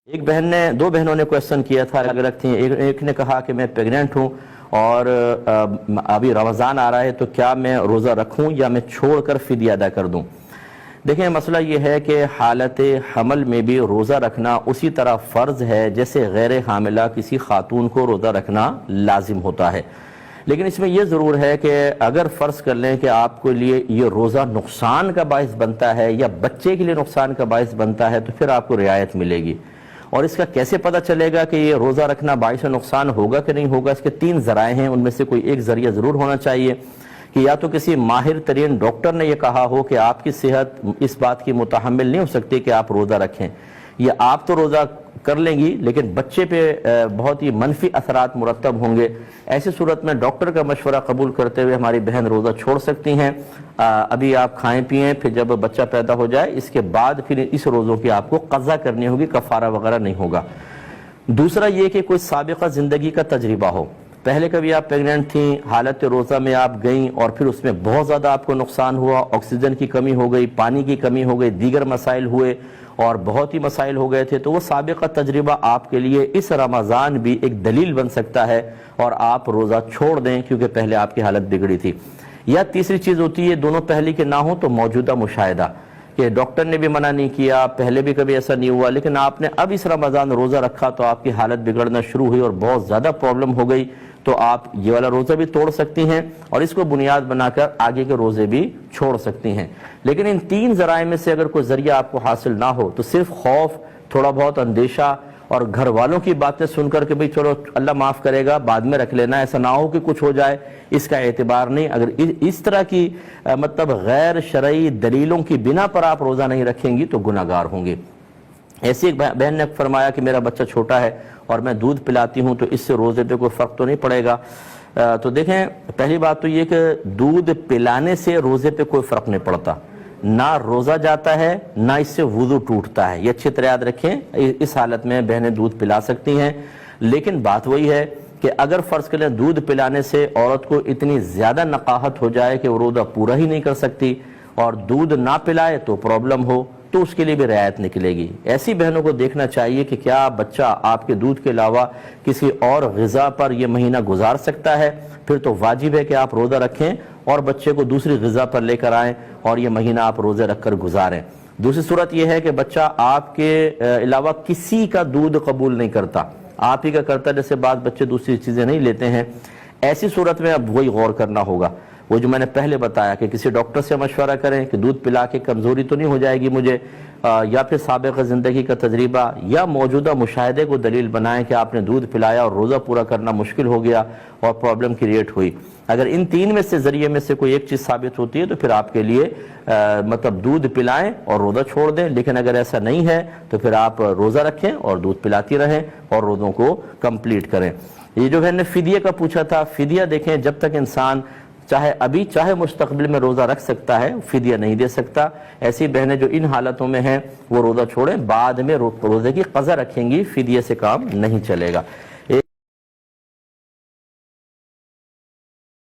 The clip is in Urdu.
ایک بہن نے دو بہنوں نے کویسچن کیا تھا، الگ الگ تھیں۔ ایک نے کہا کہ میں پیگننٹ ہوں اور ابھی رمضان آ رہا ہے تو کیا میں روزہ رکھوں یا میں چھوڑ کر فدیہ ادا کر دوں؟ دیکھیں، مسئلہ یہ ہے کہ حالت حمل میں بھی روزہ رکھنا اسی طرح فرض ہے جیسے غیر حاملہ کسی خاتون کو روزہ رکھنا لازم ہوتا ہے۔ لیکن اس میں یہ ضرور ہے کہ اگر فرض کر لیں کہ آپ کے لیے یہ روزہ نقصان کا باعث بنتا ہے یا بچے کے لیے نقصان کا باعث بنتا ہے تو پھر آپ کو رعایت ملے گی۔ اور اس کا کیسے پتہ چلے گا کہ یہ روزہ رکھنا باعث نقصان ہوگا کہ نہیں ہوگا؟ اس کے تین ذرائع ہیں، ان میں سے کوئی ایک ذریعہ ضرور ہونا چاہیے کہ یا تو کسی ماہر ترین ڈاکٹر نے یہ کہا ہو کہ آپ کی صحت اس بات کی متحمل نہیں ہو سکتی کہ آپ روزہ رکھیں، یا آپ تو روزہ کر لیں گی لیکن بچے پہ بہت ہی منفی اثرات مرتب ہوں گے۔ ایسی صورت میں ڈاکٹر کا مشورہ قبول کرتے ہوئے ہماری بہن روزہ چھوڑ سکتی ہیں۔ ابھی آپ کھائیں پئیں، پھر جب بچہ پیدا ہو جائے اس کے بعد پھر اس روزوں کی آپ کو قضا کرنی ہوگی، کفارہ وغیرہ نہیں ہوگا۔ دوسرا یہ کہ کوئی سابقہ زندگی کا تجربہ ہو، پہلے کبھی آپ پیگننٹ تھیں، حالت روزہ میں آپ گئیں اور پھر اس میں بہت زیادہ آپ کو نقصان ہوا، آکسیجن کی کمی ہو گئی، پانی کی کمی ہو گئی، دیگر مسائل ہوئے اور بہت ہی مسائل ہو گئے تھے، تو وہ سابقہ تجربہ آپ کے لیے اس رمضان بھی ایک دلیل بن سکتا ہے اور آپ روزہ چھوڑ دیں کیونکہ پہلے آپ کی حالت بگڑی تھی۔ یا تیسری چیز ہوتی ہے، دونوں پہلے کے نہ ہوں تو موجودہ مشاہدہ، کہ ڈاکٹر نے بھی منع نہیں کیا، پہلے بھی کبھی ایسا نہیں ہوا، لیکن آپ نے اب اس رمضان روزہ رکھا تو آپ کی حالت بگڑنا شروع ہوئی اور بہت زیادہ پرابلم ہو گئی، تو آپ یہ والا روزہ بھی توڑ سکتی ہیں اور اس کو بنیاد بنا کر آگے کے روزے بھی چھوڑ سکتی ہیں۔ لیکن ان تین ذرائع میں سے اگر کوئی ذریعہ آپ کو حاصل نہ ہو تو صرف خوف، تھوڑا بہت اندیشہ اور گھر والوں کی باتیں سن کر کہ بھئی چلو اللہ معاف کرے گا بعد میں رکھ لینا، ایسا نہ ہو کہ کچھ ہو جائے، اس کا اعتبار نہیں۔ اگر اس طرح کی مطلب غیر شرعی دلیلوں کی بنا پر آپ روزہ نہیں رکھیں گی تو گناہ گار ہوں گے۔ ایسی ایک بہن نے فرمایا کہ میرا بچہ چھوٹا ہے اور میں دودھ پلاتی ہوں تو اس سے روزے پہ کوئی فرق تو نہیں پڑے گا؟ تو دیکھیں، پہلی بات تو یہ کہ دودھ پلانے سے روزے پہ کوئی فرق نہیں پڑتا، نہ روزہ جاتا ہے نہ اس سے وضو ٹوٹتا ہے، یہ اچھی طرح یاد رکھیں۔ اس حالت میں بہنیں دودھ پلا سکتی ہیں، لیکن بات وہی ہے کہ اگر فرض کریں دودھ پلانے سے عورت کو اتنی زیادہ نقاہت ہو جائے کہ وہ روزہ پورا ہی نہیں کر سکتی اور دودھ نہ پلائے تو پرابلم ہو تو اس کے لیے بھی رعایت نکلے گی۔ ایسی بہنوں کو دیکھنا چاہیے کہ کیا بچہ آپ کے دودھ کے علاوہ کسی اور غذا پر یہ مہینہ گزار سکتا ہے، پھر تو واجب ہے کہ آپ روزہ رکھیں اور بچے کو دوسری غذا پر لے کر آئیں اور یہ مہینہ آپ روزے رکھ کر گزاریں۔ دوسری صورت یہ ہے کہ بچہ آپ کے علاوہ کسی کا دودھ قبول نہیں کرتا، آپ ہی کا کرتا ہے، جیسے بعض بچے دوسری چیزیں نہیں لیتے ہیں۔ ایسی صورت میں اب وہی غور کرنا ہوگا، وہ جو میں نے پہلے بتایا کہ کسی ڈاکٹر سے مشورہ کریں کہ دودھ پلا کے کمزوری تو نہیں ہو جائے گی مجھے، یا پھر سابق زندگی کا تجربہ یا موجودہ مشاہدے کو دلیل بنائیں کہ آپ نے دودھ پلایا اور روزہ پورا کرنا مشکل ہو گیا اور پرابلم کریٹ ہوئی۔ اگر ان تین میں سے ذریعے میں سے کوئی ایک چیز ثابت ہوتی ہے تو پھر آپ کے لیے مطلب دودھ پلائیں اور روزہ چھوڑ دیں، لیکن اگر ایسا نہیں ہے تو پھر آپ روزہ رکھیں اور دودھ پلاتی رہیں اور روزوں کو کمپلیٹ کریں۔ یہ جو ہے نے فدیہ کا پوچھا تھا، فدیہ دیکھیں جب تک انسان چاہے ابھی چاہے مستقبل میں روزہ رکھ سکتا ہے، فدیہ نہیں دے سکتا۔ ایسی بہنیں جو ان حالتوں میں ہیں وہ روزہ چھوڑیں، بعد میں روزے کی قضا رکھیں گی، فدیہ سے کام نہیں چلے گا۔